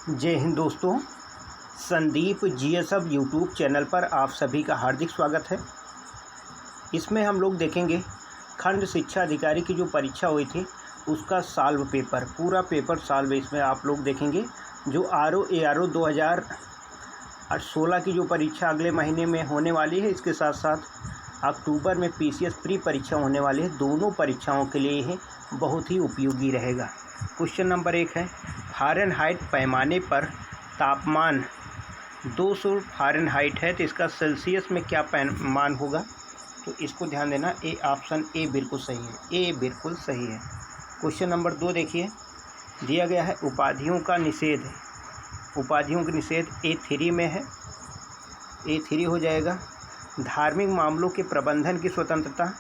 जय हिंद दोस्तों। Sandeep GSF YouTube channel पर आप सभी का हार्दिक स्वागत है। इसमें हम लोग देखेंगे खंड शिक्षा अधिकारी की जो परीक्षा हुई थी उसका सॉल्व पेपर, पूरा पेपर सॉल्व इसमें आप लोग देखेंगे। जो ARO 2016 की जो परीक्षा अगले महीने में होने वाली है, इसके साथ साथ अक्टूबर में PCS प्री परीक्षा होने वाली है। दोनों परीक्षाओं के लिए ये बहुत ही उपयोगी रहेगा। क्वेश्चन नंबर 1 है, फ़ारेनहाइट पैमाने पर तापमान 200 फ़ारेनहाइट है तो इसका सेल्सियस में क्या पैमान होगा? तो इसको ध्यान देना। ऑप्शन ए बिल्कुल सही है। ए बिल्कुल सही है। क्वेश्चन नंबर 2 देखिए, दिया गया है उपाधियों का निषेध। उपाधियों का निषेध A3 में है, A3 हो जाएगा। धार्मिक मामलों के प्रबंधन की स्वतंत्रता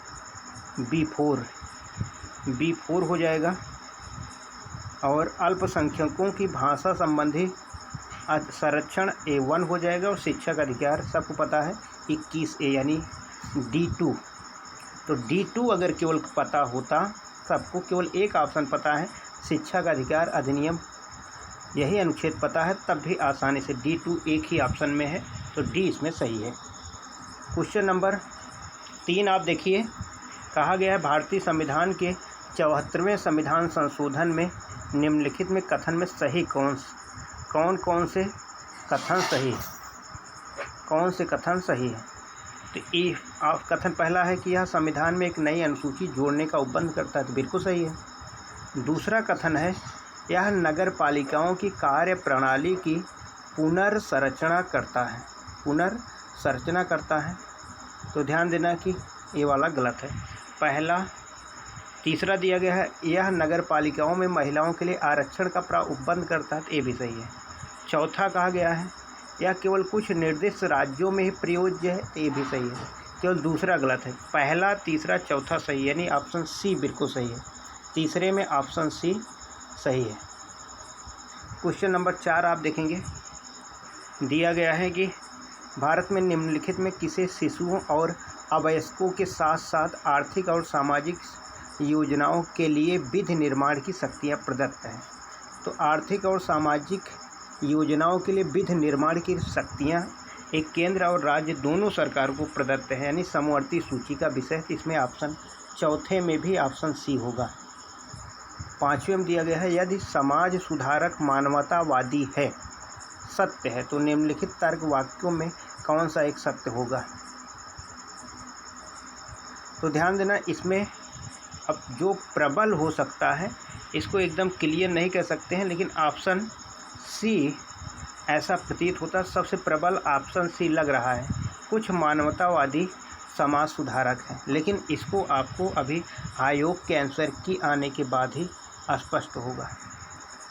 B4 हो जाएगा। और अल्पसंख्यकों की भाषा संबंधी संरक्षण A1 हो जाएगा। और शिक्षा का अधिकार सबको पता है 21A यानी D2। तो D2 अगर केवल पता होता, सबको केवल एक ऑप्शन पता है शिक्षा का अधिकार अधिनियम, यही अनुच्छेद पता है, तब भी आसानी से D2 एक ही ऑप्शन में है, तो D इसमें सही है। क्वेश्चन नंबर 3 आप देखिए, कहा गया है भारतीय संविधान के 74वें संविधान संशोधन में निम्नलिखित में कथन में सही कौन से कथन सही है? कौन से कथन सही है? तो ये कथन पहला है कि यह संविधान में एक नई अनुसूची जोड़ने का उपबंध करता है, तो बिल्कुल सही है। दूसरा कथन है, यह नगर पालिकाओं की कार्य प्रणाली की पुनर्संरचना करता है, तो ध्यान देना कि ये वाला गलत है। तीसरा दिया गया है, यह नगर पालिकाओं में महिलाओं के लिए आरक्षण का उपबंध करता है, तो ये भी सही है। चौथा कहा गया है, यह केवल कुछ निर्दिष्ट राज्यों में ही प्रयोज्य है, तो ये भी सही है। केवल दूसरा गलत है। पहला, तीसरा, चौथा सही, यानी ऑप्शन सी बिल्कुल सही है। तीसरे में ऑप्शन सी सही है। क्वेश्चन नंबर 4 आप देखेंगे, दिया गया है कि भारत में निम्नलिखित में किसे शिशुओं और अवयस्कों के साथ साथ आर्थिक और सामाजिक योजनाओं के लिए विधि निर्माण की शक्तियाँ प्रदत्त हैं? तो आर्थिक और सामाजिक योजनाओं के लिए विधि निर्माण की शक्तियाँ एक केंद्र और राज्य दोनों सरकार को प्रदत्त है, यानी समवर्ती सूची का विषय। इसमें ऑप्शन चौथे में भी ऑप्शन सी होगा। 5वें में दिया गया है, यदि समाज सुधारक मानवतावादी है, सत्य है, तो निम्नलिखित तर्क वाक्यों में कौन सा एक सत्य होगा? तो ध्यान देना, इसमें अब जो प्रबल हो सकता है इसको एकदम क्लियर नहीं कह सकते हैं, लेकिन ऑप्शन सी ऐसा प्रतीत होता है। सबसे प्रबल ऑप्शन सी लग रहा है। कुछ मानवतावादी समाज सुधारक हैं, लेकिन इसको आपको अभी आयोग के आंसर की आने के बाद ही स्पष्ट होगा।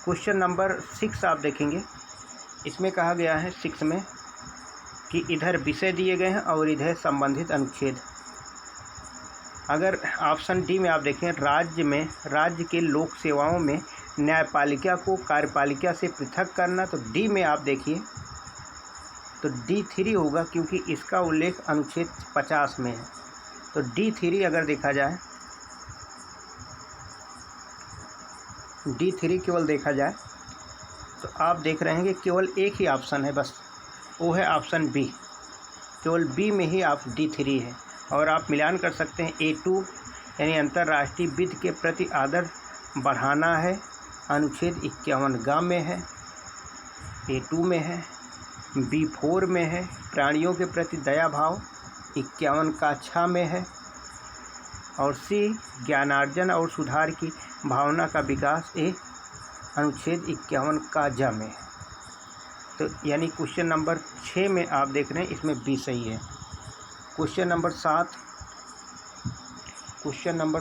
क्वेश्चन नंबर 6 आप देखेंगे, इसमें कहा गया है 6 में कि इधर विषय दिए गए हैं और इधर संबंधित अनुच्छेद। अगर ऑप्शन डी में आप देखें, राज्य के लोक सेवाओं में न्यायपालिका को कार्यपालिका से पृथक करना, तो डी में आप देखिए तो D3 होगा, क्योंकि इसका उल्लेख अनुच्छेद 50 में है। तो D3 अगर देखा जाए, D3 केवल देखा जाए तो आप देख रहे हैं कि केवल एक ही ऑप्शन है, बस वो है ऑप्शन बी। केवल बी में ही आप D3 है। और आप मिलान कर सकते हैं। A2 यानी अंतर्राष्ट्रीय वित्त के प्रति आदर बढ़ाना है, अनुच्छेद 51 में है, A2 में है। B4 में है, प्राणियों के प्रति दया भाव 51 में है। और C, ज्ञानार्जन और सुधार की भावना का विकास, ए अनुच्छेद 51 में है। तो यानी क्वेश्चन नंबर 6 में आप देख रहे हैं, इसमें बी सही है। क्वेश्चन नंबर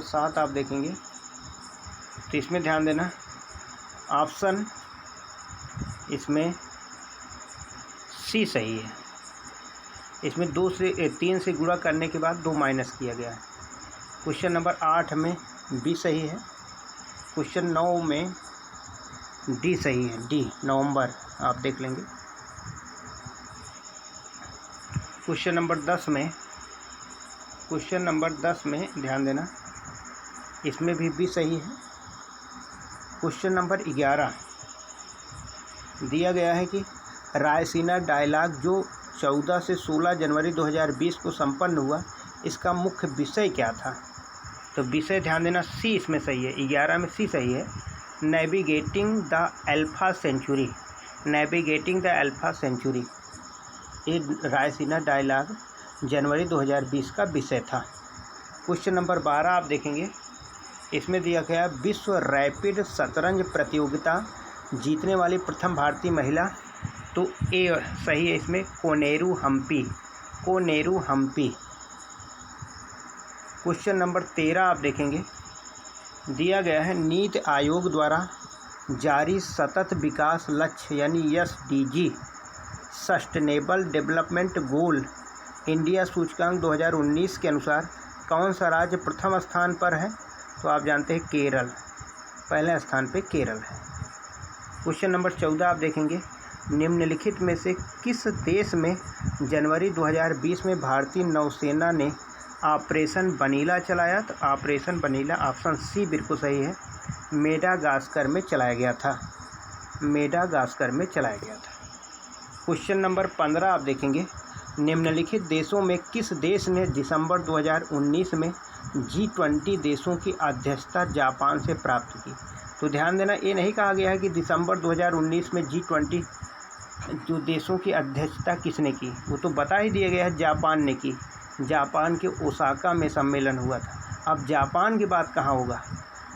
7 आप देखेंगे तो इसमें ध्यान देना, ऑप्शन इसमें सी सही है। इसमें 3 से गुणा करने के बाद 2 माइनस किया गया है। क्वेश्चन नंबर 8 में बी सही है। क्वेश्चन 9 में डी सही है, डी नवंबर आप देख लेंगे। क्वेश्चन नंबर 10 में ध्यान देना, इसमें भी बी सही है। क्वेश्चन नंबर दिया गया है कि रायसीना डायलॉग जो 14 से 16 जनवरी 2020 को संपन्न हुआ, इसका मुख्य विषय क्या था? तो विषय ध्यान देना, सी इसमें सही है, 11 में सी सही है। Navigating the alpha century, navigating the alpha century, ये रायसीना डायलॉग जनवरी 2020 का विषय था। क्वेश्चन नंबर 12 आप देखेंगे, इसमें दिया गया विश्व रैपिड शतरंज प्रतियोगिता जीतने वाली प्रथम भारतीय महिला, तो ए सही है इसमें, कोनेरू हम्पी, कोनेरू हम्पी। क्वेश्चन नंबर 13 आप देखेंगे, दिया गया है नीति आयोग द्वारा जारी सतत विकास लक्ष्य यानी SDG sustainable development goal India सूचकांक 2019 के अनुसार कौन सा राज्य प्रथम स्थान पर है? तो आप जानते हैं केरल, पहले स्थान पे केरल है। क्वेश्चन नंबर 14 आप देखेंगे, निम्नलिखित में से किस देश में जनवरी 2020 में भारतीय नौसेना ने ऑपरेशन बनीला चलाया? तो ऑपरेशन बनीला ऑप्शन सी बिल्कुल सही है, मेडागास्कर में चलाया गया था, मेडागास्कर में चलाया गया था। क्वेश्चन नंबर 15 आप देखेंगे, निम्नलिखित देशों में किस देश ने दिसंबर 2019 में G20 देशों की अध्यक्षता जापान से प्राप्त की? तो ध्यान देना, ये नहीं कहा गया है कि दिसंबर 2019 में G20 जो देशों की अध्यक्षता किसने की, वो तो बता ही दिया गया है, जापान ने की। जापान के ओसाका में सम्मेलन हुआ था। अब जापान की बात कहाँ होगा?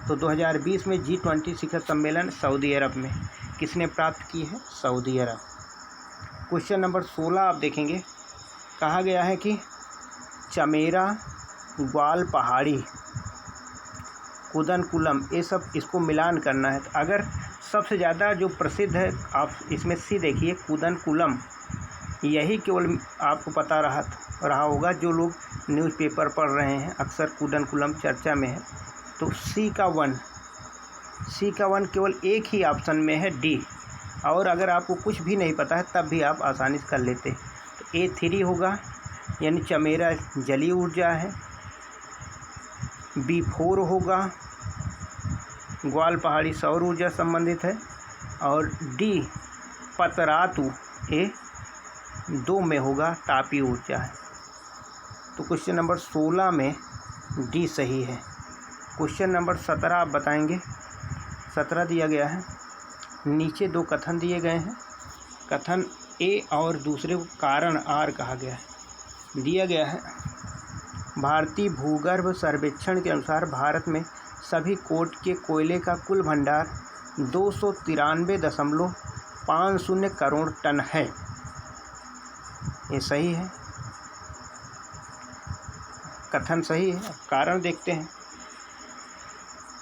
तो 2020 में G20 शिखर सम्मेलन सऊदी अरब में किसने प्राप्त की है? सऊदी अरब। क्वेश्चन नंबर 16 आप देखेंगे, कहा गया है कि चमेरा, ग्वाल पहाड़ी, कुदनकुलम, ये सब इसको मिलान करना है। तो अगर सबसे ज़्यादा जो प्रसिद्ध है, आप इसमें सी देखिए, कुदनकुलम, यही केवल आपको पता रहा होगा, जो लोग न्यूज़पेपर पढ़ रहे हैं, अक्सर कुदनकुलम चर्चा में है। तो सी का वन केवल एक ही ऑप्शन में है, डी। और अगर आपको कुछ भी नहीं पता है तब भी आप आसानी से कर लेते। तो A3 होगा, यानी चमेरा जलीय ऊर्जा है। B4 होगा, ग्वाल पहाड़ी सौर ऊर्जा संबंधित है। और डी पतरातु, ये 2 में होगा, तापीय ऊर्जा है। तो क्वेश्चन नंबर 16 में डी सही है। क्वेश्चन नंबर 17 आप बताएंगे, 17 दिया गया है, नीचे 2 कथन दिए गए हैं, कथन ए और दूसरे को कारण आर कहा गया है। दिया गया है, भारतीय भूगर्भ सर्वेक्षण के अनुसार भारत में सभी कोट के कोयले का कुल भंडार 293.50 करोड़ टन है। ये सही है, कथन सही है। कारण देखते हैं,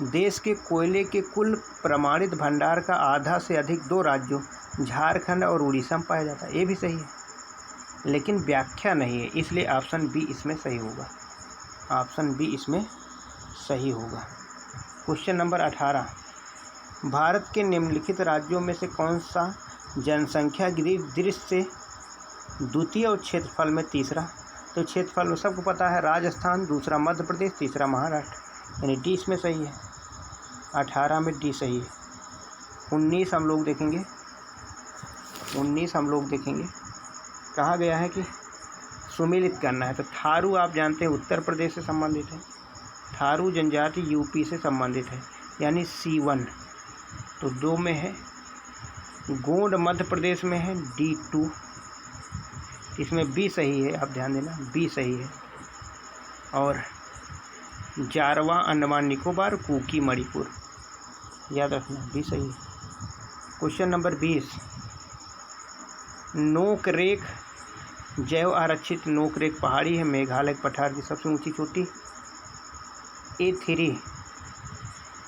देश के कोयले के कुल प्रमाणित भंडार का आधा से अधिक 2 राज्यों झारखंड और उड़ीसा में पाया जाता है। ये भी सही है, लेकिन व्याख्या नहीं है, इसलिए ऑप्शन बी इसमें सही होगा, ऑप्शन बी इसमें सही होगा। क्वेश्चन नंबर 18, भारत के निम्नलिखित राज्यों में से कौन सा जनसंख्या दृष्टि से द्वितीय और क्षेत्रफल में तीसरा? तो क्षेत्रफल में सबको पता है, राजस्थान, दूसरा मध्य प्रदेश, तीसरा महाराष्ट्र, यानी डी इसमें सही है। 18 में डी सही है। 19 हम लोग देखेंगे, 19 हम लोग देखेंगे, कहा गया है कि सुमेलित करना है। तो थारू आप जानते हैं उत्तर प्रदेश से संबंधित है, थारू जनजाति यूपी से संबंधित है, यानी C1। तो 2 में है। गोंड मध्य प्रदेश में है, D2, इसमें बी सही है, आप ध्यान देना, बी सही है। और जारवा अंडमान निकोबार, कुकी मणिपुर, याद रखना, बी सही है। क्वेश्चन नंबर 20, नोकरेक जैव आरक्षित नोकरेक पहाड़ी है मेघालय पठार की सबसे ऊंची चोटी।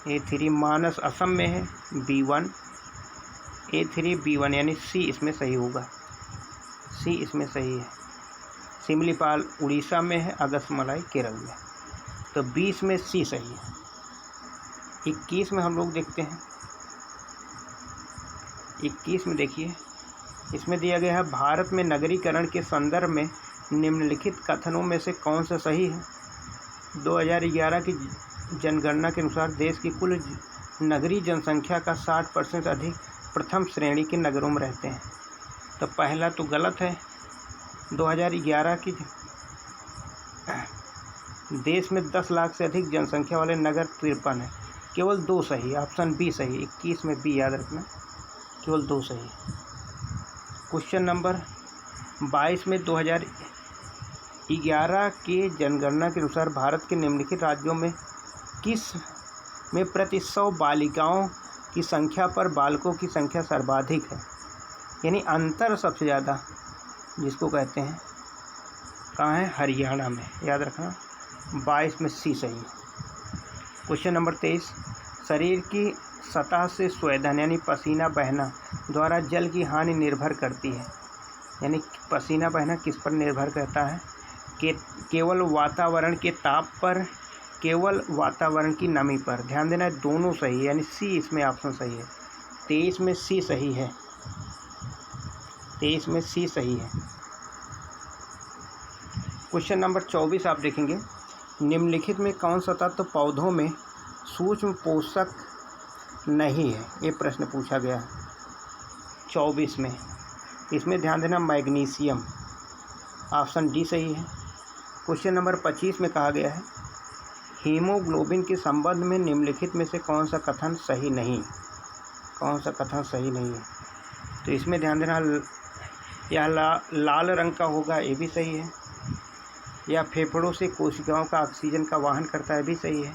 A3 मानस असम में है, B1, A3 B1, यानी सी इसमें सही होगा, सी इसमें सही है। सिमलीपाल उड़ीसा में है, अगस्तमलाई केरल में। तो 20 में सी सही है। 21 में हम लोग देखते हैं, 21 में देखिए, इसमें दिया गया है, भारत में नगरीकरण के संदर्भ में निम्नलिखित कथनों में से कौन सा सही है? 2011 की जनगणना के अनुसार देश की कुल नगरीय जनसंख्या का 60% अधिक प्रथम श्रेणी के नगरों में रहते हैं। तो पहला तो गलत है। 2011 की देश में 10 लाख से अधिक जनसंख्या वाले नगर 53 है, केवल 2 सही। ऑप्शन बी सही। 21 में बी याद रखना, केवल 2 सही। क्वेश्चन नंबर 22 में 2011 के जनगणना के अनुसार भारत के निम्नलिखित राज्यों में किस में प्रति 100 बालिकाओं की संख्या पर बालकों की संख्या सर्वाधिक है, यानी अंतर सबसे ज़्यादा जिसको कहते हैं, कहाँ है? हरियाणा में, याद रखना। 22 में सी सही। क्वेश्चन नंबर 23, शरीर की सतह से स्वेदन यानी पसीना बहना द्वारा जल की हानि निर्भर करती है, यानी पसीना बहना किस पर निर्भर करता है? केवल वातावरण के ताप पर, केवल वातावरण की नमी पर। ध्यान देना, दोनों सही है, यानी सी इसमें ऑप्शन सही है। 23 में सी सही है। 23 में सी सही है। क्वेश्चन नंबर 24 आप देखेंगे, निम्नलिखित में कौन सा तत्व पौधों में सूक्ष्म पोषक नहीं है? ये प्रश्न पूछा गया है 24 में। इसमें ध्यान देना, मैग्नीशियम। ऑप्शन डी सही है। क्वेश्चन नंबर 25 में कहा गया है, हीमोग्लोबिन के संबंध में निम्नलिखित में से कौन सा कथन सही नहीं? कौन सा कथन सही नहीं है? तो इसमें ध्यान देना, यह लाल रंग का होगा, ये भी सही है। या फेफड़ों से कोशिकाओं का ऑक्सीजन का वाहन करता है, भी सही है।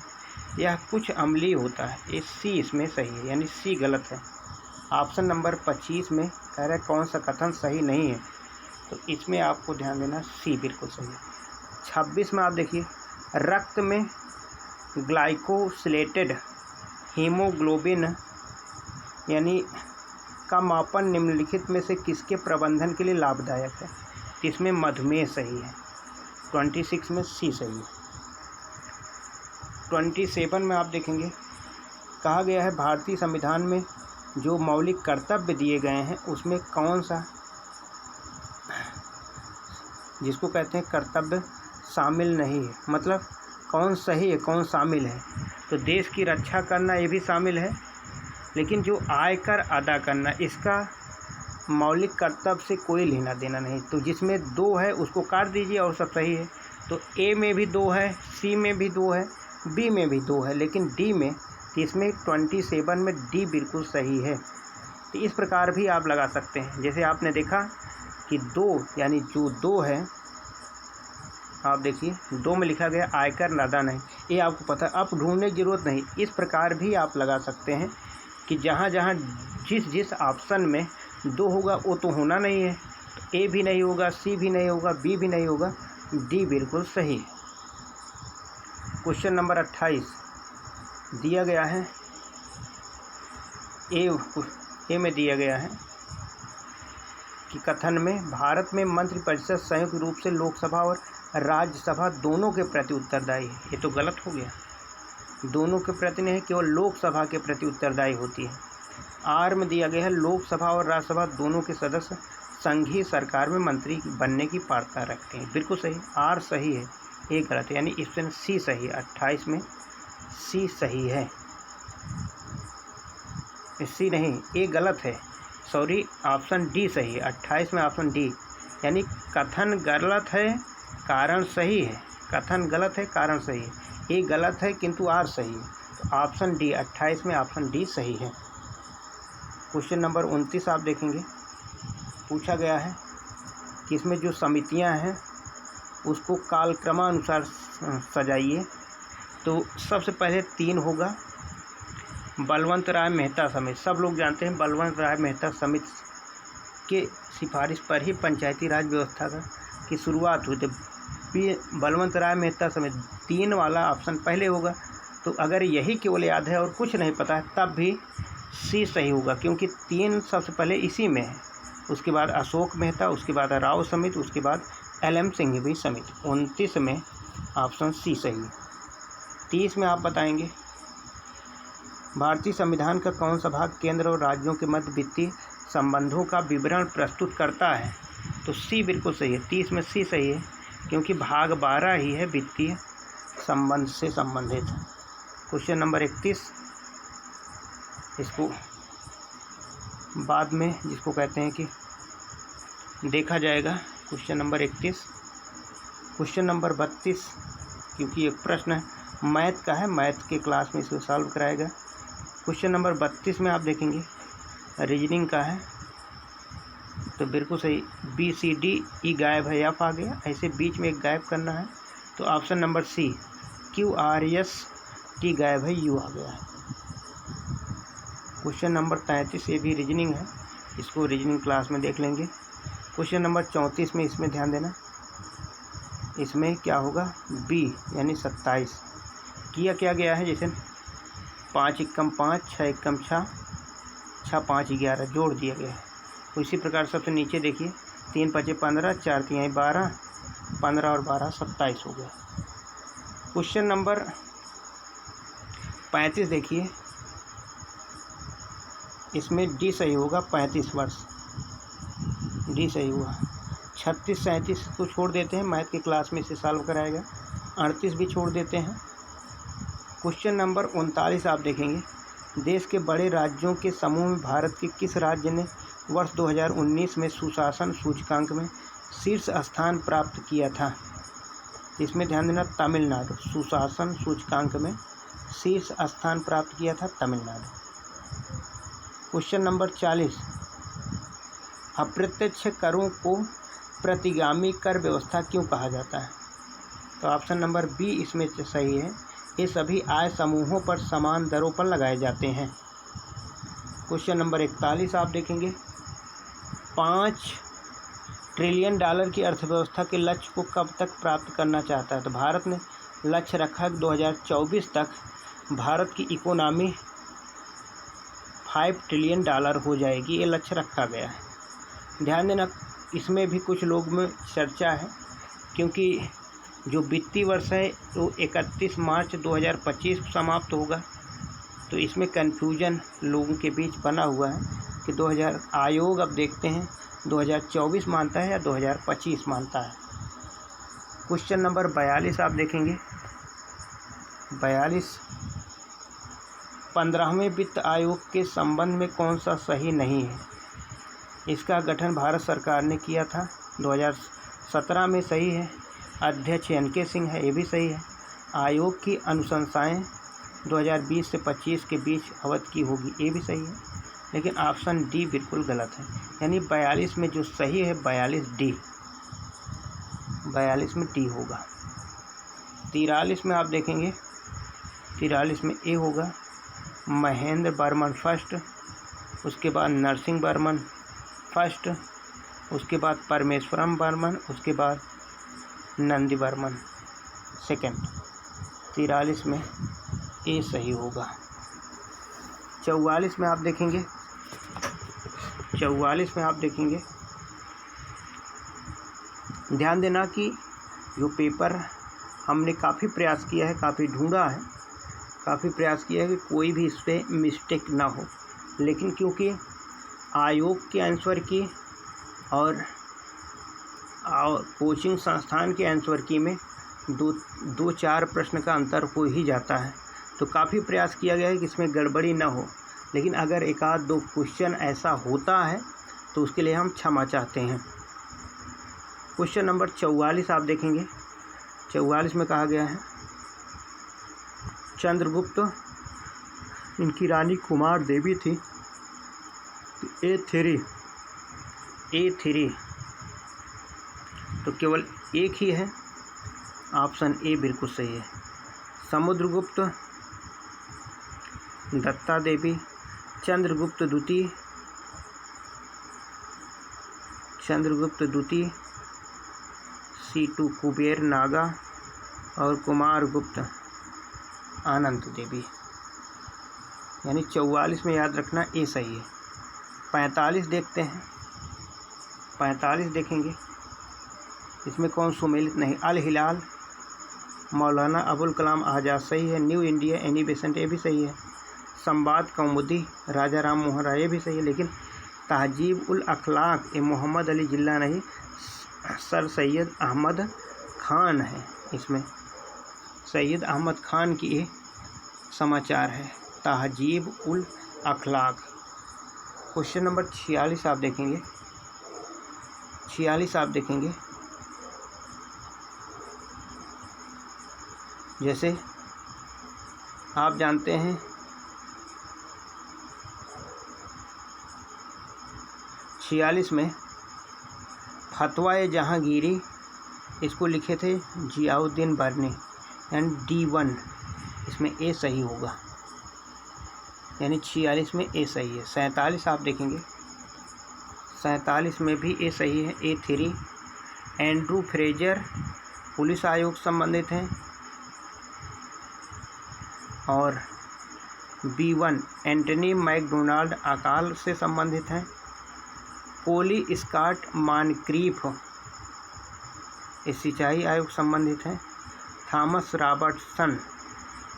यह कुछ अम्लीय होता है, ये सी इसमें सही है, यानी सी गलत है। ऑप्शन नंबर 25 में कह रहा है कौन सा कथन सही नहीं है, तो इसमें आपको ध्यान देना, सी बिल्कुल सही है। 26 में आप देखिए, रक्त में ग्लाइकोसिलेटेड हीमोग्लोबिन यानी का मापन निम्नलिखित में से किसके प्रबंधन के लिए लाभदायक है? इसमें मधुमेह सही है। 26 में सी सही है। 27 में आप देखेंगे, कहा गया है भारतीय संविधान में जो मौलिक कर्तव्य दिए गए हैं उसमें कौन सा, जिसको कहते हैं कर्तव्य, शामिल नहीं है? मतलब कौन सही है, कौन शामिल है? तो देश की रक्षा करना ये भी शामिल है, लेकिन जो आयकर अदा करना, इसका मौलिक कर्तव्य से कोई लेना देना नहीं। तो जिसमें 2 है उसको काट दीजिए और सब सही है। तो ए में भी 2 है, सी में भी 2 है, बी में भी 2 है, लेकिन डी में, तो इसमें 27 में डी बिल्कुल सही है। तो इस प्रकार भी आप लगा सकते हैं। जैसे आपने देखा कि 2 यानी जो 2 है, आप देखिए 2 में लिखा गया आयकर अदा नहीं, ये आपको पता है, अब ढूंढने की जरूरत नहीं। इस प्रकार भी आप लगा सकते हैं कि जहाँ जहाँ जिस ऑप्शन में 2 होगा वो तो होना नहीं है, तो ए भी नहीं होगा, सी भी नहीं होगा, बी भी नहीं होगा, डी बिल्कुल सही। क्वेश्चन नंबर 28 दिया गया है, ए में दिया गया है कि कथन में भारत में मंत्रिपरिषद संयुक्त रूप से लोकसभा और राज्यसभा दोनों के प्रति उत्तरदायी है। ये तो गलत हो गया, दोनों के प्रति नहीं, केवल लोकसभा के प्रति उत्तरदायी होती है। आर में दिया गया है लोकसभा और राज्यसभा दोनों के सदस्य संघीय सरकार में मंत्री बनने की पात्रता रखते हैं। बिल्कुल सही, आर सही है, ए गलत है, यानी इसमें सी सही है। 28 में सी सही है, सी नहीं, ए गलत है, सॉरी, ऑप्शन डी सही है। 28 में ऑप्शन डी, यानी कथन गलत है, कारण सही है। कथन गलत है, कारण सही है। ए गलत है किंतु आर सही है, तो ऑप्शन डी, 28 में ऑप्शन डी सही है। क्वेश्चन नंबर 29 आप देखेंगे, पूछा गया है कि इसमें जो समितियां हैं उसको कालक्रमानुसार सजाइए। तो सबसे पहले 3 होगा, बलवंत राय मेहता समिति। सब लोग जानते हैं बलवंत राय मेहता समिति के सिफारिश पर ही पंचायती राज व्यवस्था की शुरुआत हुई थी। बलवंत राय मेहता समिति 3 वाला ऑप्शन पहले होगा। तो अगर यही केवल याद है और कुछ नहीं पता है तब भी सी सही होगा, क्योंकि 3 सबसे पहले इसी में है। उसके बाद अशोक मेहता, उसके बाद राव समिति, उसके बाद LM सिंघवी समिति। 29 में ऑप्शन सी सही है। 30 में आप बताएंगे भारतीय संविधान का कौन सा भाग केंद्र और राज्यों के मध्य वित्तीय संबंधों का विवरण प्रस्तुत करता है? तो सी बिल्कुल सही है। 30 में सी सही है, क्योंकि भाग 12 ही है वित्तीय संबंध से संबंधित। क्वेश्चन नंबर 31 इसको बाद में जिसको कहते हैं कि देखा जाएगा। Question number 31। क्वेश्चन नंबर 32 क्योंकि एक प्रश्न है मैथ का है, मैथ के क्लास में इसको सॉल्व कराएगा। क्वेश्चन नंबर 32 में आप देखेंगे रीजनिंग का है, तो बिल्कुल सही BCD E गायब है, F आ गया, ऐसे बीच में एक गायब करना है, तो option number C QRS T गायब है, U आ गया है। क्वेश्चन नंबर 33 ये भी रीजनिंग है, इसको रीजनिंग क्लास में देख लेंगे। क्वेश्चन नंबर 34 में इसमें ध्यान देना, इसमें क्या होगा B यानी 27 किया क्या गया है, जैसे 5 एकम 5, 6 एकम 6, 6 5 11 जोड़ दिया गया है। उसी प्रकार सबसे नीचे देखिए 3 5 15, 4 3 12, 15 और 12 27 हो गया। क्वेश्चन नंबर 35 देखिए, इसमें D सही होगा, 35 वर्ष D सही हुआ। 36 37 को छोड़ देते हैं, मैथ की क्लास में इसे सॉल्व कराएगा। 38 भी छोड़ देते हैं। क्वेश्चन नंबर 39 आप देखेंगे देश के बड़े राज्यों के समूह में भारत के किस राज्य ने वर्ष 2019 में सुशासन सूचकांक में शीर्ष स्थान प्राप्त किया था। इसमें ध्यान देना तमिलनाडु, सुशासन सूचकांक में शीर्ष स्थान प्राप्त किया था तमिलनाडु। क्वेश्चन नंबर 40 अप्रत्यक्ष करों को प्रतिगामी कर व्यवस्था क्यों कहा जाता है, तो ऑप्शन नंबर B इसमें सही है, ये सभी आय समूहों पर समान दरों पर लगाए जाते हैं। क्वेश्चन नंबर 41 आप देखेंगे 5 ट्रिलियन डॉलर की अर्थव्यवस्था के लक्ष्य को कब तक प्राप्त करना चाहता है, तो भारत ने लक्ष्य रखा है 2024 तक भारत की इकोनॉमी 5 ट्रिलियन डॉलर हो जाएगी, ये लक्ष्य रखा गया है। ध्यान देना इसमें भी कुछ लोग में चर्चा है, क्योंकि जो वित्तीय वर्ष है वो 31 मार्च 2025 समाप्त होगा, तो इसमें कन्फ्यूजन लोगों के बीच बना हुआ है कि 2000 आयोग अब देखते हैं 2024 मानता है या 2025 मानता है। क्वेश्चन नंबर 42 आप देखेंगे 42 15वें वित्त आयोग के संबंध में कौन सा सही नहीं है, इसका गठन भारत सरकार ने किया था 2017 में, सही है। अध्यक्ष NK सिंह है, ये भी सही है। आयोग की अनुशंसाएं 2020 से 25 के बीच अवधि की होगी, ये भी सही है, लेकिन ऑप्शन D बिल्कुल गलत है, यानी 42 में जो सही है 42D, 42 में D होगा। 43 में आप देखेंगे 43 में A होगा, महेंद्र बर्मन फर्स्ट, उसके बाद नरसिंह बर्मन फर्स्ट, उसके बाद परमेश्वरम बर्मन, उसके बाद नंदी बर्मन सेकंड। 43 में ए सही होगा। 44 में आप देखेंगे 44 में आप देखेंगे ध्यान देना कि जो पेपर हमने काफ़ी प्रयास किया है, काफ़ी ढूंढा है, काफ़ी प्रयास किया है कि कोई भी इस पर मिस्टेक ना हो, लेकिन क्योंकि आयोग के आंसर की और कोचिंग संस्थान के आंसर की में दो चार प्रश्न का अंतर हो ही जाता है, तो काफ़ी प्रयास किया गया है कि इसमें गड़बड़ी ना हो, लेकिन अगर एक आध दो क्वेश्चन ऐसा होता है तो उसके लिए हम क्षमा चाहते हैं। क्वेश्चन नंबर 44 आप देखेंगे 44 में कहा गया है चंद्रगुप्त इनकी रानी कुमार देवी थी, A3 तो केवल एक ही है, ऑप्शन ए बिल्कुल सही है। समुद्रगुप्त, दत्ता देवी, चंद्रगुप्त द्वितीय, C2 कुबेर नागा और कुमार गुप्त अनंत देवी, यानी 44 में याद रखना ए सही है। 45 देखते हैं, 45 देखेंगे इसमें कौन सुमेलित नहीं, अल हिलाल मौलाना अबुल कलाम आज़ाद सही है। न्यू इंडिया एनी बेसेंट ये भी सही है। संवाद कौमुदी राजा राम मोहन राय ये भी सही है, लेकिन तहजीब उल अखलाक ये मोहम्मद अली जिल्ला नहीं, सर सैयद अहमद खान है। इसमें सैयद अहमद खान की ये समाचार है, तहजीब उल अखलाक। क्वेश्चन नंबर 46 आप देखेंगे, 46 आप देखेंगे, जैसे आप जानते हैं 46 में फतवा जहांगीरी, इसको लिखे थे जियाउद्दीन बर्नी, एंड D1 इसमें ए सही होगा, यानी 46 में ए सही है। 47 आप देखेंगे, 47 में भी ए सही है, A3 एंड्रू फ्रेजर पुलिस आयोग संबंधित हैं, और B1 एंटनी मैकडोनाल्ड अकाल से संबंधित हैं। पोली स्कॉट मानक्रीफ सिंचाई आयोग संबंधित हैं। थॉमस रॉबर्टसन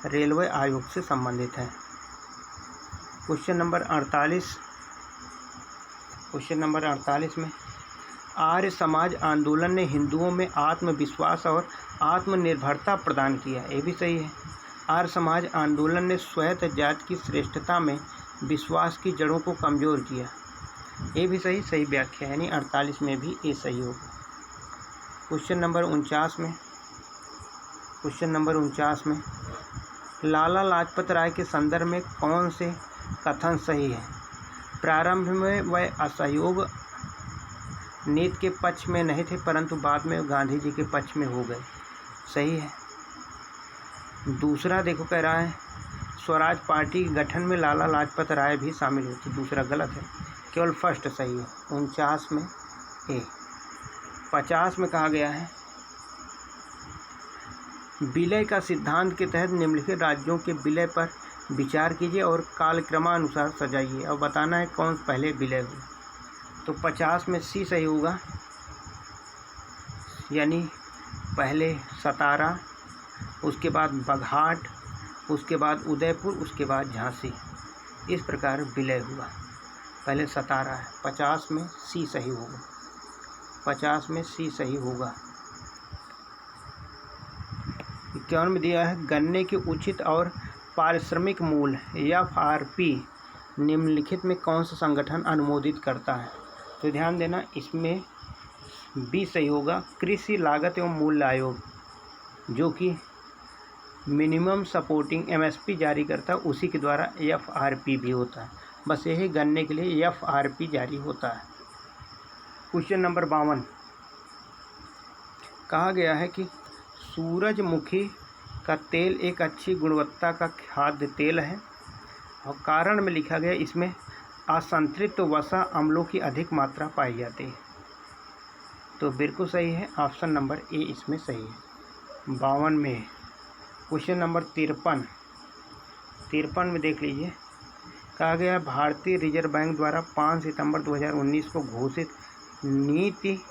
रेलवे आयोग से संबंधित हैं। क्वेश्चन नंबर 48, क्वेश्चन नंबर 48 में आर्य समाज आंदोलन ने हिंदुओं में आत्मविश्वास और आत्मनिर्भरता प्रदान किया, ये भी सही है। आर्य समाज आंदोलन ने स्वैत जाति की श्रेष्ठता में विश्वास की जड़ों को कमज़ोर किया, ये भी सही, सही व्याख्या है, यानी 48 में भी ये सही होगा। क्वेश्चन नंबर 49 में, क्वेश्चन नंबर 49 में लाला लाजपत राय के संदर्भ में कौन से कथन सही है? प्रारंभ में वह असहयोग नीति के पक्ष में नहीं थे, परंतु बाद में गांधी जी के पक्ष में हो गए, सही है। दूसरा देखो कह रहा है स्वराज पार्टी के गठन में लाला लाजपत राय भी शामिल होती, दूसरा गलत है, केवल फर्स्ट सही है। 49 में ए। 50 में कहा गया है विलय का सिद्धांत के तहत निम्नलिखित राज्यों के विलय पर विचार कीजिए और कालक्रमानुसार सजाइए, और बताना है कौन पहले विलय हुए। तो 50 में सी सही होगा, यानी पहले सतारा, उसके बाद बघाट, उसके बाद उदयपुर, उसके बाद झांसी, इस प्रकार विलय हुआ, पहले सतारा है। 50 में सी सही होगा, 50 में सी सही होगा। 51 में दिया है गन्ने के उचित और पारिश्रमिक मूल्य FRP निम्नलिखित में कौन सा संगठन अनुमोदित करता है? तो ध्यान देना, इसमें बी सही होगा, कृषि लागत एवं मूल्य आयोग, जो कि मिनिमम सपोर्टिंग MSP जारी करता है, उसी के द्वारा FRP भी होता है। बस यही गन्ने के लिए FRP जारी होता है। क्वेश्चन नंबर 52 कहा गया है कि सूरजमुखी का तेल एक अच्छी गुणवत्ता का खाद्य तेल है, और कारण में लिखा गया इसमें असंतृप्त वसा अम्लों की अधिक मात्रा पाई जाती है, तो बिल्कुल सही है, ऑप्शन नंबर ए इसमें सही है। 52 में क्वेश्चन नंबर 53 में देख लीजिए, कहा गया भारतीय रिजर्व बैंक द्वारा 5 सितंबर 2019 को घोषित नीति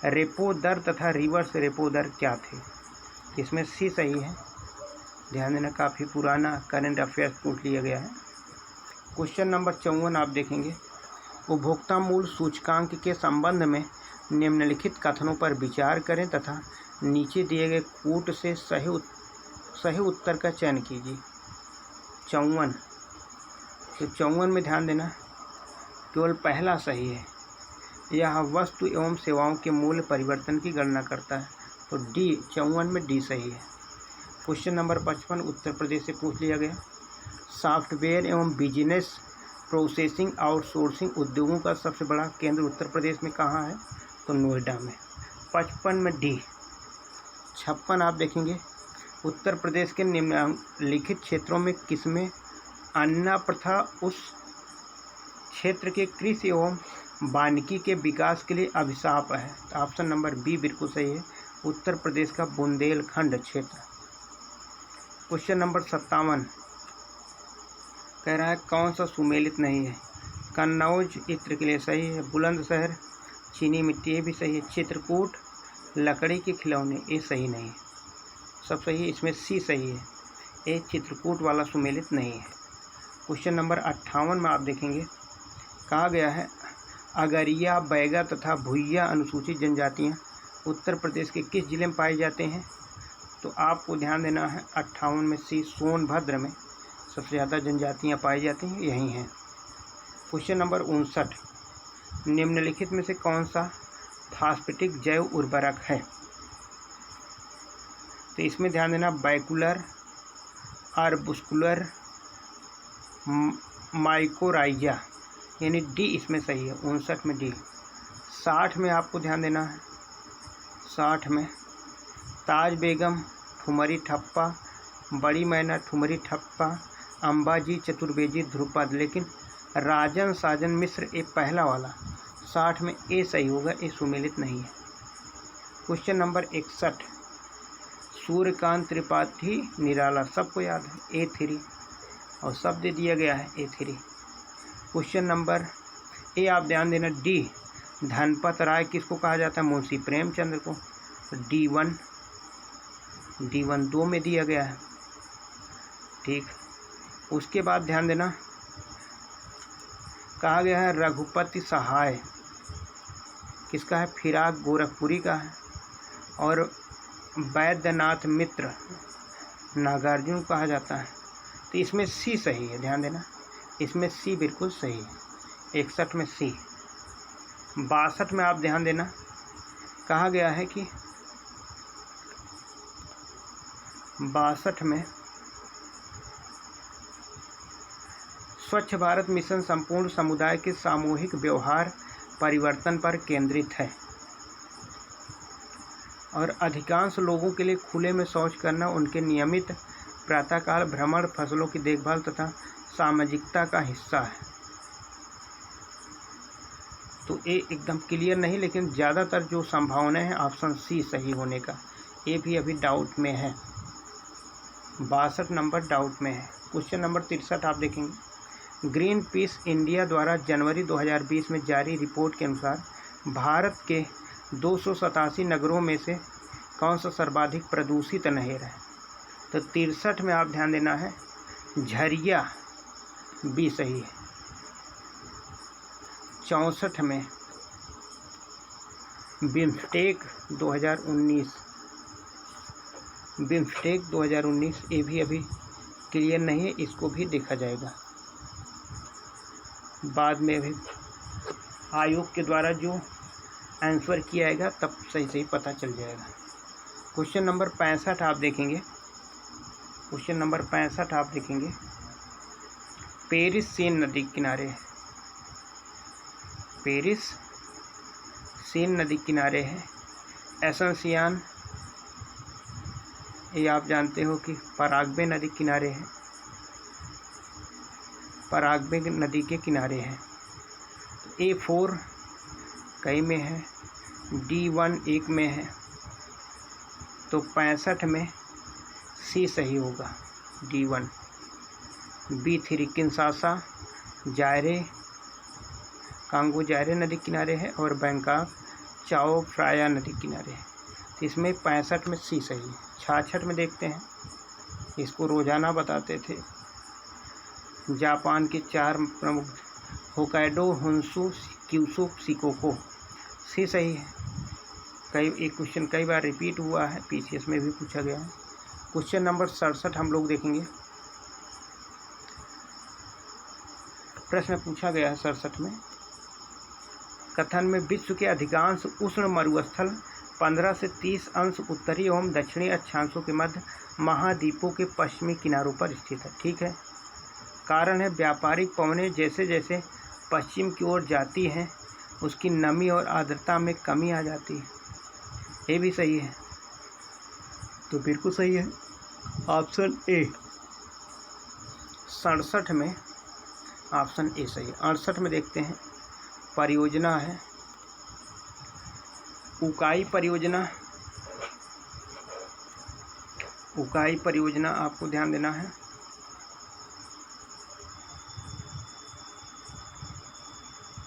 रेपो दर तथा रिवर्स रेपो दर क्या थे? इसमें सी सही है, ध्यान देना, काफ़ी पुराना करंट अफेयर्स पूछ लिया गया है। क्वेश्चन नंबर 54 आप देखेंगे, उपभोक्ता मूल्य सूचकांक के संबंध में निम्नलिखित कथनों पर विचार करें तथा नीचे दिए गए कूट से सही उत्तर का चयन कीजिए। 54, तो 54 में ध्यान देना, केवल पहला सही है, यह वस्तु एवं सेवाओं के मूल्य परिवर्तन की गणना करता है, तो डी, 54 में डी सही है। क्वेश्चन नंबर 55 उत्तर प्रदेश से पूछ लिया गया, सॉफ्टवेयर एवं बिजनेस प्रोसेसिंग आउटसोर्सिंग उद्योगों का सबसे बड़ा केंद्र उत्तर प्रदेश में कहाँ है? तो नोएडा में। 55 में डी। 56 आप देखेंगे, उत्तर प्रदेश के निम्नलिखित क्षेत्रों में किसमें अन्ना प्रथा उस क्षेत्र के कृषि एवं वानिकी के विकास के लिए अभिशाप है? तो ऑप्शन नंबर बी बिल्कुल सही है, उत्तर प्रदेश का बुंदेलखंड क्षेत्र। क्वेश्चन नंबर 57 कह रहा है कौन सा सुमेलित नहीं है? कन्नौज इत्र के लिए सही है, बुलंदशहर चीनी मिट्टी, ये भी सही है, चित्रकूट लकड़ी के खिलौने, ये सही नहीं है, सब सही है, इसमें सी सही है, ये चित्रकूट वाला सुमेलित नहीं है। क्वेश्चन नंबर 58 में आप देखेंगे, कहा गया है अगरिया, बैगा तथा भुइया अनुसूचित जनजातियाँ उत्तर प्रदेश के किस जिले में पाए जाते हैं? तो आपको ध्यान देना है 58 में सी, सोनभद्र में। सबसे ज़्यादा जनजातियाँ पाई जाती हैं यहीं हैं। क्वेश्चन नंबर 59, निम्नलिखित में से कौन सा फास्फेटिक जैव उर्वरक है? तो इसमें ध्यान देना, बैकुलर, आर्बुस्कुलर, माइकोराइजा, यानी डी इसमें सही है। 59 में डी। 60 में आपको ध्यान देना है, 60 में ताज बेगम, ठुमरी ठप्पा, बड़ी मैना, ठुमरी ठप्पा, अंबाजी, चतुर्वेदी, ध्रुपद, लेकिन राजन साजन मिश्र ये पहला वाला 60 में ए सही होगा, ए सुमेलित नहीं है। क्वेश्चन नंबर 61, सूर्यकांत त्रिपाठी निराला, सबको याद है, A3 और सब दे दिया गया है A3। क्वेश्चन नंबर ए आप ध्यान देना, डी धनपत राय किसको कहा जाता है? मुंशी प्रेमचंद्र को। D1 2 में दिया गया है, ठीक। उसके बाद ध्यान देना, कहा गया है रघुपति सहाय किसका है? फिराक गोरखपुरी का है। और वैद्यनाथ मित्र नागार्जुन कहा जाता है। तो इसमें सी सही है, ध्यान देना, इसमें सी बिल्कुल सही है। 61 में सी। 62 में आप ध्यान देना, कहा गया है कि 62 में स्वच्छ भारत मिशन संपूर्ण समुदाय के सामूहिक व्यवहार परिवर्तन पर केंद्रित है और अधिकांश लोगों के लिए खुले में शौच करना उनके नियमित प्रातःकाल भ्रमण, फसलों की देखभाल तथा सामाजिकता का हिस्सा है। तो ये एकदम क्लियर नहीं, लेकिन ज़्यादातर जो संभावनाएं हैं ऑप्शन सी सही होने का, ये भी अभी डाउट में है। 62 नंबर डाउट में है। क्वेश्चन नंबर 63 आप देखेंगे, ग्रीन पीस इंडिया द्वारा जनवरी 2020 में जारी रिपोर्ट के अनुसार भारत के 287 नगरों में से कौन सा सर्वाधिक प्रदूषित नहर है? तो 63 में आप ध्यान देना है, झरिया, बी सही है। 64 में बिम्स्टेक 2019 ये भी अभी क्लियर नहीं है, इसको भी देखा जाएगा बाद में। अभी आयोग के द्वारा जो आंसर किया जाएगा तब सही पता चल जाएगा। क्वेश्चन नंबर 65 आप देखेंगे, क्वेश्चन नंबर 65 आप देखेंगे, पेरिस सीन नदी किनारे है, पेरिस सीन नदी किनारे है। एसेंसियान ये आप जानते हो कि पराग्वे नदी किनारे है, पराग्वे नदी के किनारे है। A4 कई में है, D1 एक में है, तो 65 में सी सही होगा, D1। B3 किंशासा, जायरे, कांगो जायरे नदी किनारे है और बैंकॉक चाओ फ्राया नदी किनारे है। तो इसमें 65 में सी सही है। 66 में देखते हैं, इसको रोजाना बताते थे। जापान के 4 प्रमुख, होकाइडो, होन्शु, क्यूशु, शिकोको, सी सही है। एक क्वेश्चन कई बार रिपीट हुआ है, PCS में भी पूछा गया है। क्वेश्चन नंबर 67 हम लोग देखेंगे, प्रश्न पूछा गया है 67 में, कथन में विश्व के अधिकांश उष्ण मरुस्थल 15 से 30 अंश उत्तरी एवं दक्षिणी अक्षांशों के मध्य महाद्वीपों के पश्चिमी किनारों पर स्थित है, ठीक है। कारण है व्यापारिक पवनें जैसे जैसे पश्चिम की ओर जाती हैं उसकी नमी और आर्द्रता में कमी आ जाती है, ये भी सही है। तो बिल्कुल सही है ऑप्शन ए। 67 में ऑप्शन ए सही है। 68 में देखते हैं, परियोजना है उकाई परियोजना, उकाई परियोजना आपको ध्यान देना है,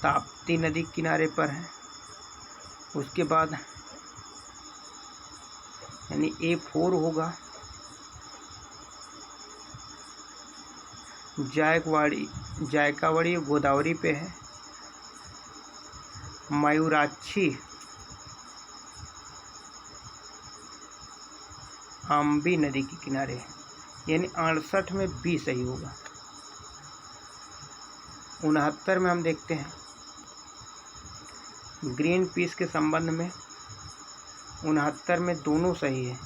ताप्ती नदी किनारे पर है। उसके बाद यानी A4 होगा, जायकावाड़ी गोदावरी पे है। मयूराक्षी अम्बी नदी के किनारे है, यानी 68 में बी सही होगा। 69 में हम देखते हैं ग्रीन पीस के संबंध में 69 में दोनों सही है।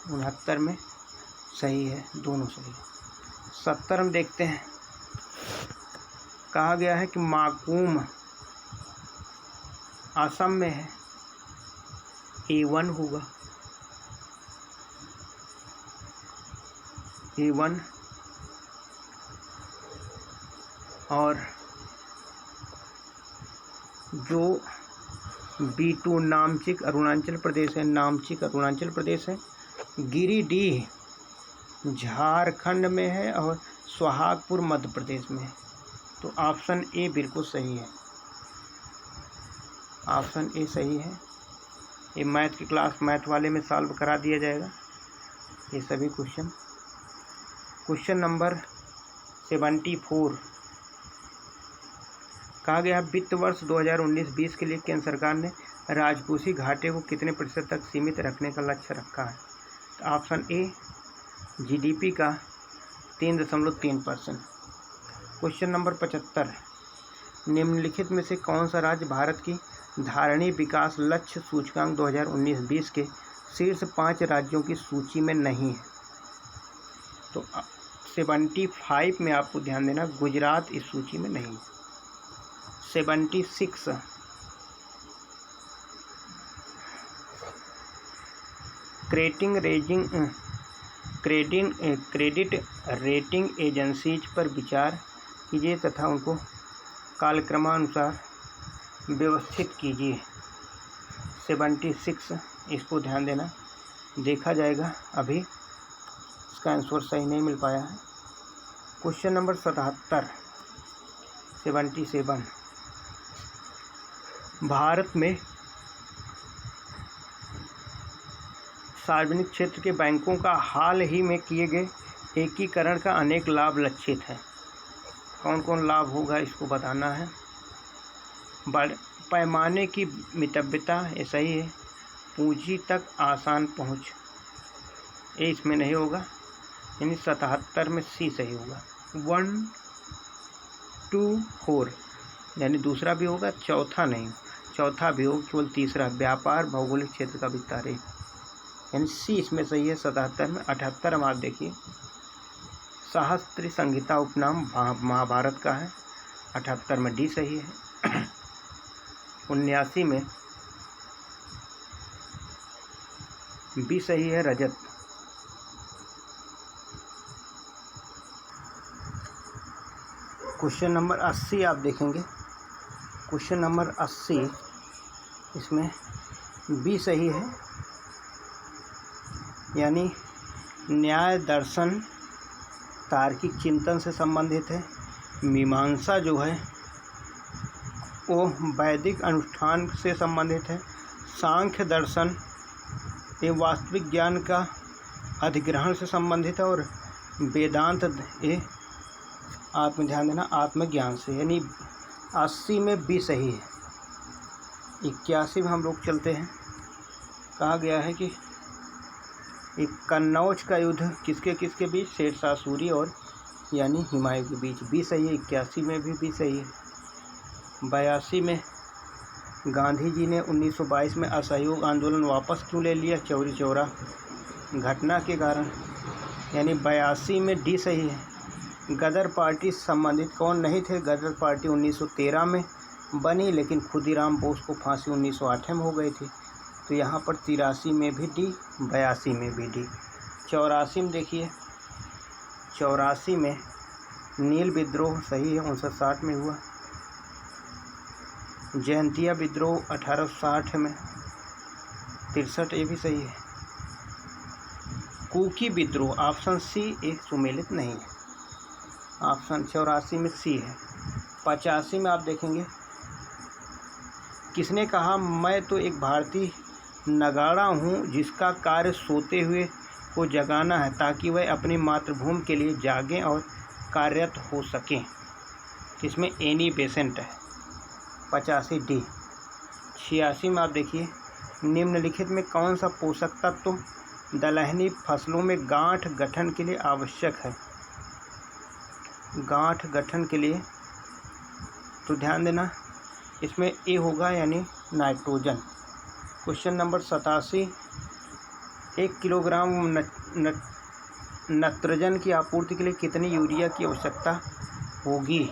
उनहत्तर में सही है, दोनों सही है। 70 में देखते हैं, कहा गया है कि माकूम असम में है, A1 होगा। A1 और जो B2 नामचिक अरुणाचल प्रदेश है, नामचिक अरुणाचल प्रदेश है। गिरिडीह झारखंड में है और सोहागपुर मध्य प्रदेश में है। तो ऑप्शन ए बिल्कुल सही है, ऑप्शन ए सही है। ये मैथ की क्लास मैथ वाले में सॉल्व करा दिया जाएगा ये सभी क्वेश्चन। क्वेश्चन नंबर 74 कहा गया वित्त वर्ष 2019-20 के लिए केंद्र सरकार ने राजकोषीय घाटे को कितने प्रतिशत तक सीमित रखने का लक्ष्य रखा है। तो ऑप्शन ए जीडीपी का 3.3%। क्वेश्चन नंबर 75 निम्नलिखित में से कौन सा राज्य भारत की धारणीय विकास लक्ष्य सूचकांक 2019-20 के शीर्ष 5 राज्यों की सूची में नहीं है। तो 75 में आपको ध्यान देना, गुजरात इस सूची में नहीं। 76 क्रेडिट रेटिंग एजेंसीज पर विचार कीजिए तथा उनको कालक्रमानुसार व्यवस्थित कीजिए। 76 इसको ध्यान देना, देखा जाएगा। अभी इसका आंसर सही नहीं मिल पाया है। क्वेश्चन नंबर 77 भारत में सार्वजनिक क्षेत्र के बैंकों का हाल ही में किए गए एकीकरण का अनेक लाभ लक्षित है। कौन कौन लाभ होगा इसको बताना है। बड़े पैमाने की मितव्यता, ये सही है। पूंजी तक आसान पहुंच, ये इसमें नहीं होगा, यानी 77 में सी सही होगा। 1, 2, 4 यानी दूसरा भी होगा, चौथा नहीं, चौथा भी होगा, केवल तीसरा व्यापार भौगोलिक क्षेत्र का विस्तार है, यानी सी इसमें सही है। 77 में 78 में आप देखिए सहस्त्र संहिता उपनाम महाभारत का है, 78 में डी सही है। 79 में बी सही है, रजत। क्वेश्चन नंबर 80 आप देखेंगे, क्वेश्चन नंबर 80 इसमें बी सही है, यानी न्याय दर्शन तार्किक चिंतन से संबंधित है। मीमांसा जो है वो वैदिक अनुष्ठान से संबंधित है। सांख्य दर्शन ये वास्तविक ज्ञान का अधिग्रहण से संबंधित है और वेदांत ये आत्म ध्यान देना आत्मज्ञान से, यानी 80 में बी सही है। 81 में हम लोग चलते हैं, कहा गया है कि कन्नौज का युद्ध किसके किसके बीच, शेरशाह सूरी और यानी हुमायूं के बीच, बी सही है। 81 में भी बी सही है। 82 में गांधी जी ने 1922 में असहयोग आंदोलन वापस क्यों ले लिया, चौरी चौरा घटना के कारण, यानी 82 में डी सही है। गदर पार्टी संबंधित कौन नहीं थे, गदर पार्टी 1913 में बनी, लेकिन खुदीराम बोस को फांसी 1908 में हो गई थी। तो यहाँ पर 83 में भी डी, 82 में भी डी। 84 में देखिए, 84 में नील विद्रोह सही है, 1960 में हुआ। जयंतिया विद्रोह 1860 में, 63 ये भी सही है। कुकी विद्रोह ऑप्शन सी एक सुमेलित नहीं है, ऑप्शन 84 में सी है। 85 में आप देखेंगे, किसने कहा मैं तो एक भारतीय नगाड़ा हूँ जिसका कार्य सोते हुए को जगाना है ताकि वह अपनी मातृभूमि के लिए जागें और कार्यरत हो सकें। इसमें एनी बेसेंट है, 85 डी। 86 में आप देखिए, निम्नलिखित में कौन सा पोषक तत्व दलहनी फसलों में गांठ गठन के लिए आवश्यक है? गांठ गठन के लिए तो ध्यान देना, इसमें ए होगा यानी नाइट्रोजन। क्वेश्चन नंबर 87, 1 किलोग्राम नत्रजन की आपूर्ति के लिए कितनी यूरिया की आवश्यकता होगी?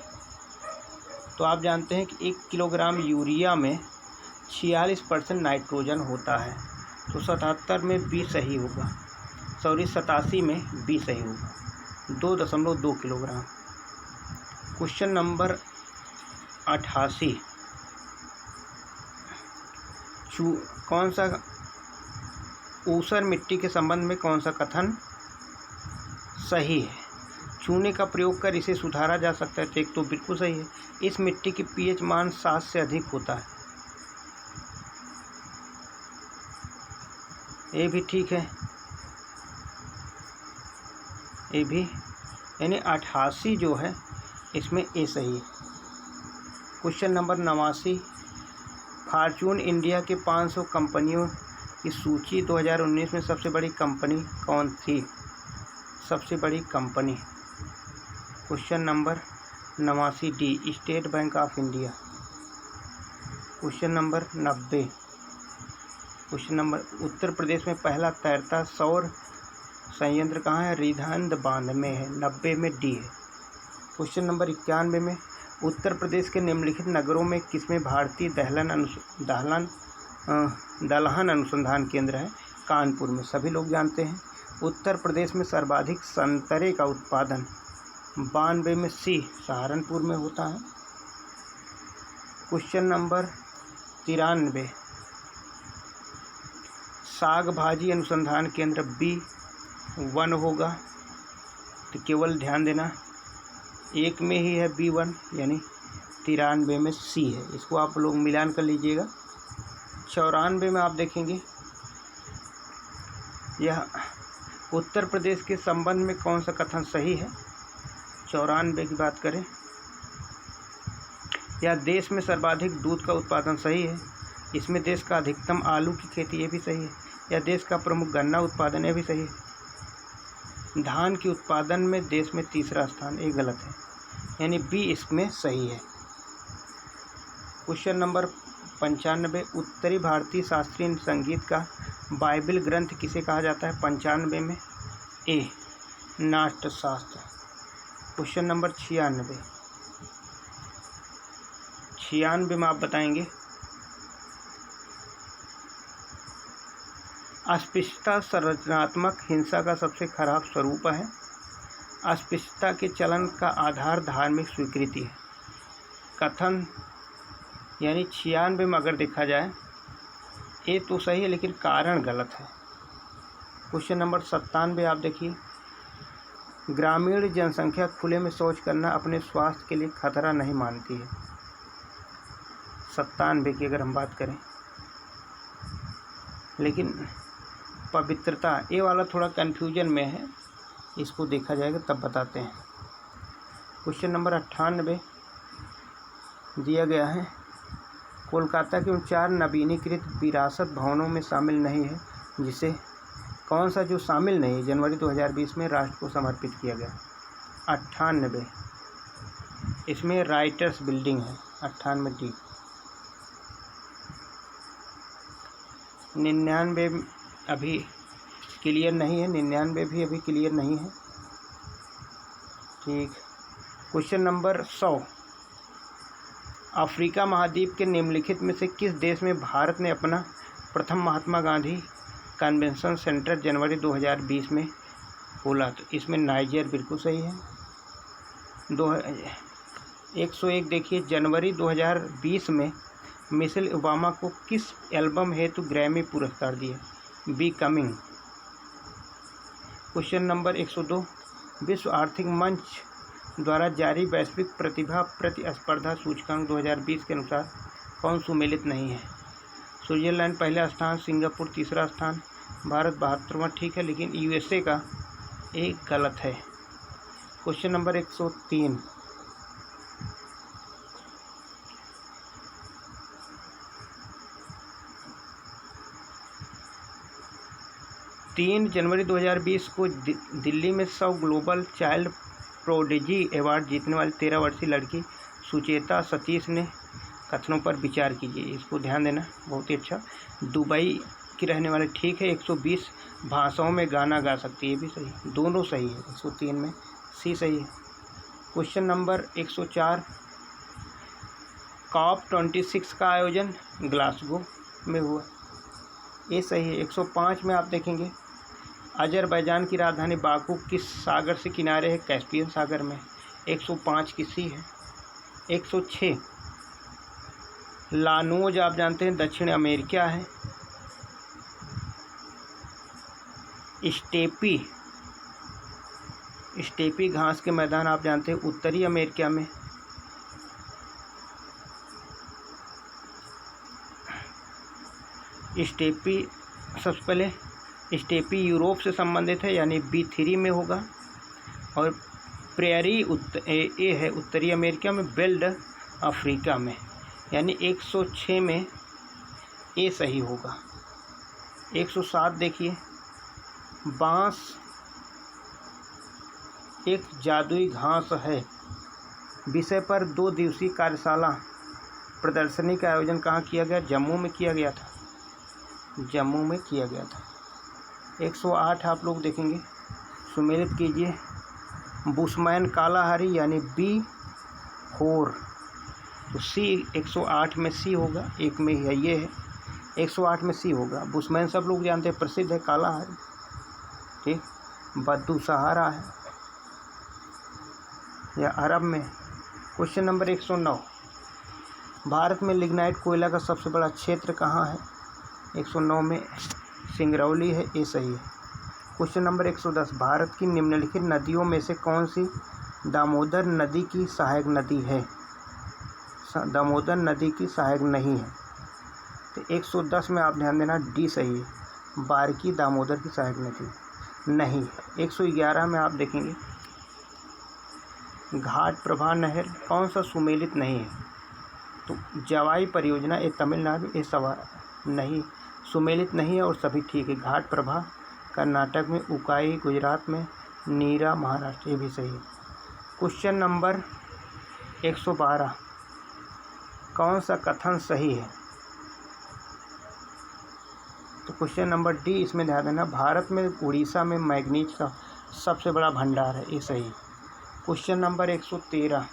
तो आप जानते हैं कि 1 किलोग्राम यूरिया में 46% नाइट्रोजन होता है, तो 77 में बी सही होगा, 87 में बी सही होगा, 2.2 किलोग्राम। क्वेश्चन नंबर 88, कौन सा ऊसर मिट्टी के संबंध में कौन सा कथन सही है? चूने का प्रयोग कर इसे सुधारा जा सकता है, तो एक तो बिल्कुल सही है। इस मिट्टी की पीएच मान 7 से अधिक होता है, ये भी ठीक है, ये भी, यानी 88 जो है इसमें ए सही है। क्वेश्चन नंबर 89, फॉर्च्यून इंडिया के 500 कंपनियों की सूची 2019 में सबसे बड़ी कंपनी कौन थी? सबसे बड़ी company, question number 89 D, state bank of India. Question number 90, question number, Uttar Pradesh में पहला तैरता सौर संयंत्र कहाँ है? रिधंद बांध में है, 90 में डी है। क्वेश्चन नंबर 91 में, उत्तर प्रदेश के निम्नलिखित नगरों में किसमें भारतीय दलहन अनुसंधान केंद्र है? कानपुर में, सभी लोग जानते हैं। उत्तर प्रदेश में सर्वाधिक संतरे का उत्पादन 92 में सी, सहारनपुर में होता है। क्वेश्चन नंबर 93, साग भाजी अनुसंधान केंद्र B1 होगा, तो केवल ध्यान देना एक में ही है B1, यानी 93 में सी है, इसको आप लोग मिलान कर लीजिएगा। 94 में आप देखेंगे, यह उत्तर प्रदेश के संबंध में कौन सा कथन सही है? 94 की बात करें, यह देश में सर्वाधिक दूध का उत्पादन सही है, इसमें देश का अधिकतम आलू की खेती, ये भी सही है। यह देश का प्रमुख गन्ना उत्पादन, ये भी सही है। धान के उत्पादन में देश में तीसरा स्थान, ये गलत है, यानी बी इसमें सही है। क्वेश्चन नंबर 95, उत्तरी भारतीय शास्त्रीय संगीत का बाइबल ग्रंथ किसे कहा जाता है? 95 में ए, नाट्यशास्त्र। क्वेश्चन नंबर 96 में आप बताएंगे, अस्पृश्यता संरचनात्मक हिंसा का सबसे खराब स्वरूप है। अस्पृश्यता के चलन का आधार धार्मिक स्वीकृति है। कथन, यानी 96 में अगर देखा जाए, ये तो सही है लेकिन कारण गलत है। क्वेश्चन नंबर 97 आप देखिए, ग्रामीण जनसंख्या खुले में शौच करना अपने स्वास्थ्य के लिए खतरा नहीं मानती है। 97 की अगर हम बात करें, लेकिन पवित्रता, ये वाला थोड़ा कन्फ्यूजन में है, इसको देखा जाएगा तब बताते हैं। क्वेश्चन नंबर 98 दिया गया है, कोलकाता के उन 4 नवीनीकृत विरासत भवनों में शामिल नहीं है, जिसे कौन सा जो शामिल नहीं है जनवरी 2020 में राष्ट्र को समर्पित किया गया? 98, इसमें राइटर्स बिल्डिंग है, 98 डी। 99 अभी क्लियर नहीं है, 99 भी अभी क्लियर नहीं है, ठीक। क्वेश्चन नंबर 100, अफ्रीका महाद्वीप के निम्नलिखित में से किस देश में भारत ने अपना प्रथम महात्मा गांधी कन्वेंशन सेंटर जनवरी 2020 में खोला? तो इसमें नाइजर बिल्कुल सही है। 101 देखिए, जनवरी 2020 में मिशेल ओबामा को किस एल्बम हेतु ग्रैमी पुरस्कार दिया? Be coming. क्वेश्चन नंबर 102, विश्व आर्थिक मंच द्वारा जारी वैश्विक प्रतिभा प्रतिस्पर्धा सूचकांक 2020 के अनुसार कौन सुमेलित नहीं है? स्विट्जरलैंड पहला स्थान, सिंगापुर तीसरा स्थान, भारत 72वां, ठीक है, लेकिन USA का एक गलत है। क्वेश्चन नंबर 103, 3 जनवरी 2020 को दिल्ली में 100 ग्लोबल चाइल्ड प्रोडिजी अवार्ड जीतने वाली 13 वर्षीय लड़की सुचेता सतीश ने कथनों पर विचार कीजिए। इसको ध्यान देना, बहुत ही अच्छा। दुबई की रहने वाले, ठीक है। 120 भाषाओं में गाना गा सकती है, ये भी सही, दोनों सही है। 103 में सी सही है। क्वेश्चन नंबर 104, COP26 का आयोजन ग्लासगो में हुआ, ये सही है। 105 में आप देखेंगे, अजरबैजान की राजधानी बाकू किस सागर से किनारे है? कैस्पियन सागर में। 105 की सी है। 106, लानोज आप जानते हैं दक्षिण अमेरिका है। स्टेपी घास के मैदान आप जानते हैं उत्तरी अमेरिका में। स्टेपी, सबसे पहले स्टेपी यूरोप से संबंधित है, यानी B3 में होगा। और प्रेयरी ए है उत्तरी अमेरिका में, बेल्ड अफ्रीका में, यानी 106 में ए सही होगा। 107 देखिए, बांस एक जादुई घास है विषय पर 2 दिवसीय कार्यशाला प्रदर्शनी का आयोजन कहाँ किया गया? जम्मू में किया गया था, जम्मू में किया गया था। 108 आप लोग देखेंगे, सुमेलित कीजिए। बुशमैन कालाहारी यानी B4, तो सी 108 में सी होगा, एक में है ये है, 108 में सी होगा। बुशमैन सब लोग जानते हैं, प्रसिद्ध है कालाहारी, ठीक। बद्दू सहारा है या अरब में। क्वेश्चन नंबर 109, भारत में लिग्नाइट कोयला का सबसे बड़ा क्षेत्र कहाँ है? 109 में सिंगरौली है, ये सही है। क्वेश्चन नंबर 110, भारत की निम्नलिखित नदियों में से कौन सी दामोदर नदी की सहायक नदी है? दामोदर नदी की सहायक नहीं है, तो 110 में आप ध्यान देना, डी सही है, बारकी दामोदर की सहायक नदी नहीं है। 111 में आप देखेंगे, घाट प्रभा नहर कौन सा सुमेलित नहीं है? तो जवाई परियोजना, ये तमिलनाडु, ये सवाल नहीं, सुमेलित नहीं है और सभी ठीक है। घाट प्रभा कर्नाटक में, उकाई गुजरात में, नीरा महाराष्ट्र, ये भी सही है। क्वेश्चन नंबर 112, कौन सा कथन सही है? तो क्वेश्चन नंबर डी इसमें ध्यान देना, भारत में उड़ीसा में मैग्नीज का सबसे बड़ा भंडार है, ये सही है। क्वेश्चन नंबर 113,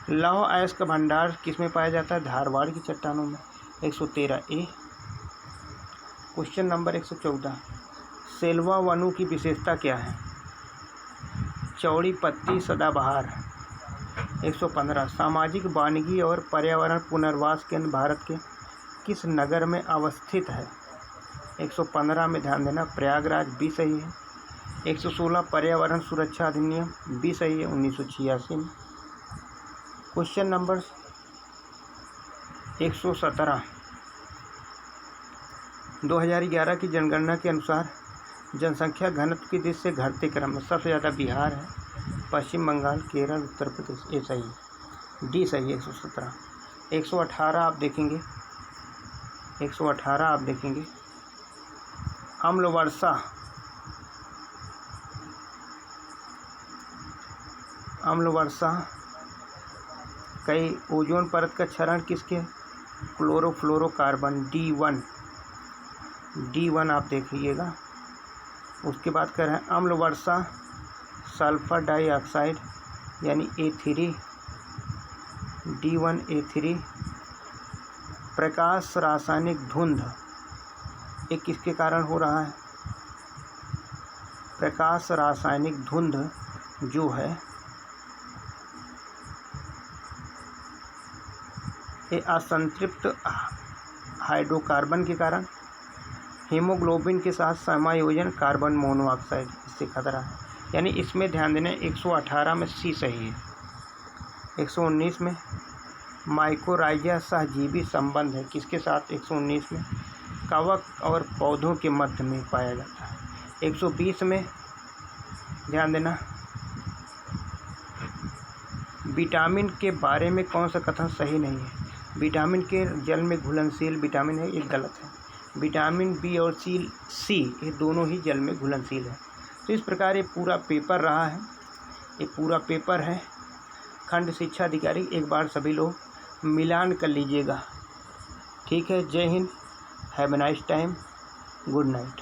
लौह अयस्क का भंडार किस में पाया जाता है? धारवाड़ की चट्टानों में। 113 ए। क्वेश्चन नंबर 114, सेल्वा वनु की विशेषता क्या है? चौड़ी पत्ती सदाबहार। 115, सामाजिक वानिकी और पर्यावरण पुनर्वास केंद्र भारत के किस नगर में अवस्थित है? 115 में ध्यान देना, प्रयागराज, भी सही है। 116, पर्यावरण सुरक्षा अधिनियम, भी सही है, 1986 में। क्वेश्चन नंबर 117, 2011 की जनगणना के अनुसार जनसंख्या घनत्व की दृष्टि से घटते क्रम में सबसे ज़्यादा बिहार है, पश्चिम बंगाल, केरल, उत्तर प्रदेश, ये सही है, डी सही है। 117। 118 आप देखेंगे, 118 आप देखेंगे, अम्लवर्षा कई ओजोन परत का क्षरण किसके? क्लोरोफ्लोरोकार्बन, D1 आप देखिएगा। उसके बाद कह रहे हैं अम्लवर्षा सल्फर डाइऑक्साइड यानी A3, D1A3, प्रकाश रासायनिक धुंध, ये किसके कारण हो रहा है? प्रकाश रासायनिक धुंध जो है ये असंतृप्त हाइड्रोकार्बन के कारण, हीमोग्लोबिन के साथ समायोजन कार्बन मोनोऑक्साइड, इससे खतरा है, यानी इसमें ध्यान देना। 118 में सी सही है। 119 में माइकोराइजा सहजीवी संबंध है किसके साथ? 119 में कवक और पौधों के मध्य में पाया जाता है। 120 में ध्यान देना, विटामिन के बारे में कौन सा कथन सही नहीं है? विटामिन के जल में घुलनशील विटामिन है, ये गलत है। विटामिन बी और सी ये दोनों ही जल में घुलनशील है। तो इस प्रकार ये पूरा पेपर रहा है, ये पूरा पेपर है खंड शिक्षा अधिकारी। एक बार सभी लोग मिलान कर लीजिएगा। ठीक है, जय Hind, have a nice time, good night.